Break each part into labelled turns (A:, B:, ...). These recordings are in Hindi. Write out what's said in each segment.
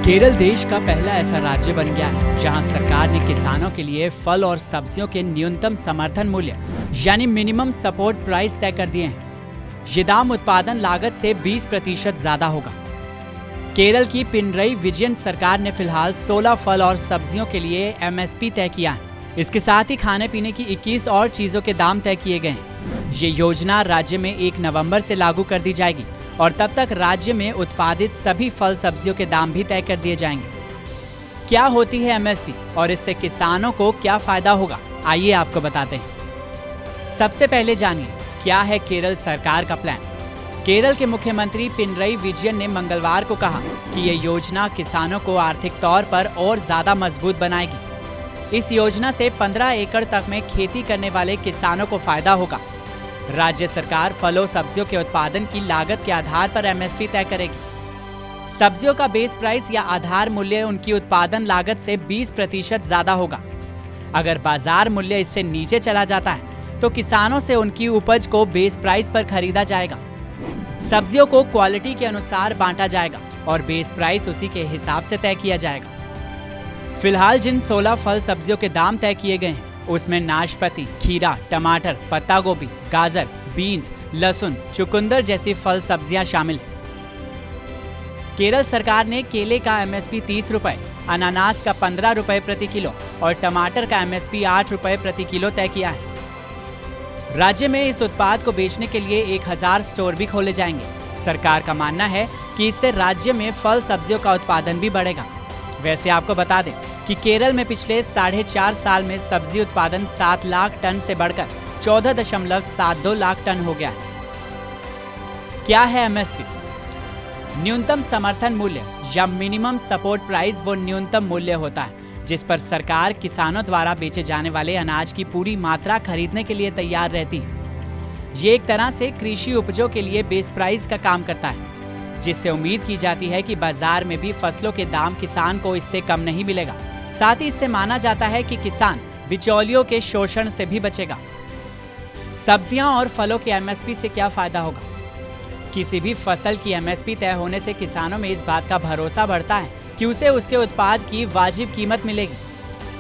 A: केरल देश का पहला ऐसा राज्य बन गया है जहां सरकार ने किसानों के लिए फल और सब्जियों के न्यूनतम समर्थन मूल्य यानी मिनिमम सपोर्ट प्राइस तय कर दिए हैं। ये दाम उत्पादन लागत से 20% ज्यादा होगा। केरल की पिनरई विजयन सरकार ने फिलहाल 16 फल और सब्जियों के लिए MSP तय किया है। इसके साथ ही खाने पीने की 21 और चीजों के दाम तय किए गए हैं। ये योजना राज्य में 1 नवंबर से लागू कर दी जाएगी और तब तक राज्य में उत्पादित सभी फल सब्जियों के दाम भी तय कर दिए जाएंगे। क्या होती है MSP और इससे किसानों को क्या फायदा होगा, आइए आपको बताते हैं। सबसे पहले जानिए क्या है केरल सरकार का प्लान। केरल के मुख्यमंत्री पिनरई विजयन ने मंगलवार को कहा कि ये योजना किसानों को आर्थिक तौर पर और ज्यादा मजबूत बनाएगी। इस योजना से 15 एकड़ तक में खेती करने वाले किसानों को फायदा होगा। राज्य सरकार फलों सब्जियों के उत्पादन की लागत के आधार पर MSP तय करेगी। सब्जियों का बेस प्राइस या आधार मूल्य उनकी उत्पादन लागत से 20% ज्यादा होगा। अगर बाजार मूल्य इससे नीचे चला जाता है तो किसानों से उनकी उपज को बेस प्राइस पर खरीदा जाएगा। सब्जियों को क्वालिटी के अनुसार बांटा जाएगा और बेस प्राइस उसी के हिसाब से तय किया जाएगा। फिलहाल जिन 16 फल सब्जियों के दाम तय किए गए हैं उसमें नाशपाती, खीरा, टमाटर, पत्ता गोभी, गाजर, बीन्स, लहसुन, चुकंदर जैसी फल सब्जियां शामिल हैं। केरल सरकार ने केले का MSP 30 रुपए, अनानास का 15 रुपए प्रति किलो और टमाटर का MSP 8 रुपए प्रति किलो तय किया है। राज्य में इस उत्पाद को बेचने के लिए 1000 स्टोर भी खोले जाएंगे। सरकार का मानना है कि इससे राज्य में फल सब्जियों का उत्पादन भी बढ़ेगा। वैसे आपको बता दें कि केरल में पिछले 4.5 साल में सब्जी उत्पादन 7 लाख टन से बढ़कर 14.72 लाख टन हो गया है। क्या है MSP? न्यूनतम समर्थन मूल्य या मिनिमम सपोर्ट प्राइस वो न्यूनतम मूल्य होता है जिस पर सरकार किसानों द्वारा बेचे जाने वाले अनाज की पूरी मात्रा खरीदने के लिए तैयार रहती है। ये एक तरह से कृषि उपजों के लिए बेस प्राइस का काम करता है, जिससे उम्मीद की जाती है कि बाजार में भी फसलों के दाम किसान को इससे कम नहीं मिलेगा। साथ ही इससे माना जाता है कि किसान बिचौलियों के शोषण से भी बचेगा। सब्जियां और फलों के MSP से क्या फायदा होगा? किसी भी फसल की MSP तय होने से किसानों में इस बात का भरोसा बढ़ता है कि उसे उसके उत्पाद की वाजिब कीमत मिलेगी।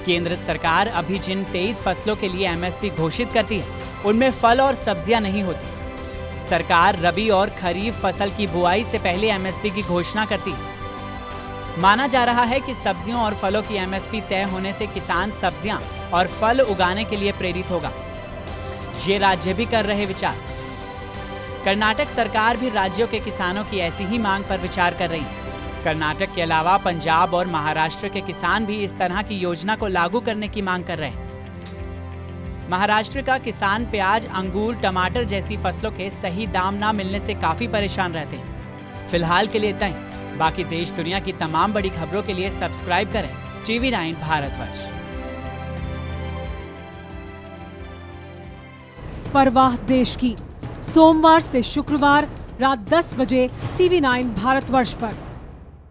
A: केंद्र सरकार अभी जिन 23 फसलों के लिए MSP घोषित करती है उनमें फल और सब्जियां नहीं होती। सरकार रबी और खरीफ फसल की बुआई से पहले MSP की घोषणा करती है। माना जा रहा है कि सब्जियों और फलों की MSP तय होने से किसान सब्जियां और फल उगाने के लिए प्रेरित होगा। ये राज्य भी कर रहे विचार। कर्नाटक सरकार भी राज्यों के किसानों की ऐसी ही मांग पर विचार कर रही है। कर्नाटक के अलावा पंजाब और महाराष्ट्र के किसान भी इस तरह की योजना को लागू करने की मांग कर रहे हैं। महाराष्ट्र का किसान प्याज, अंगूर, टमाटर जैसी फसलों के सही दाम ना मिलने से काफी परेशान रहते हैं। फिलहाल के लिए इतना ही। बाकी देश दुनिया की तमाम बड़ी खबरों के लिए सब्सक्राइब करें TV9 भारतवर्ष।
B: परवाह देश की, सोमवार से शुक्रवार रात 10 बजे TV9 भारतवर्ष पर।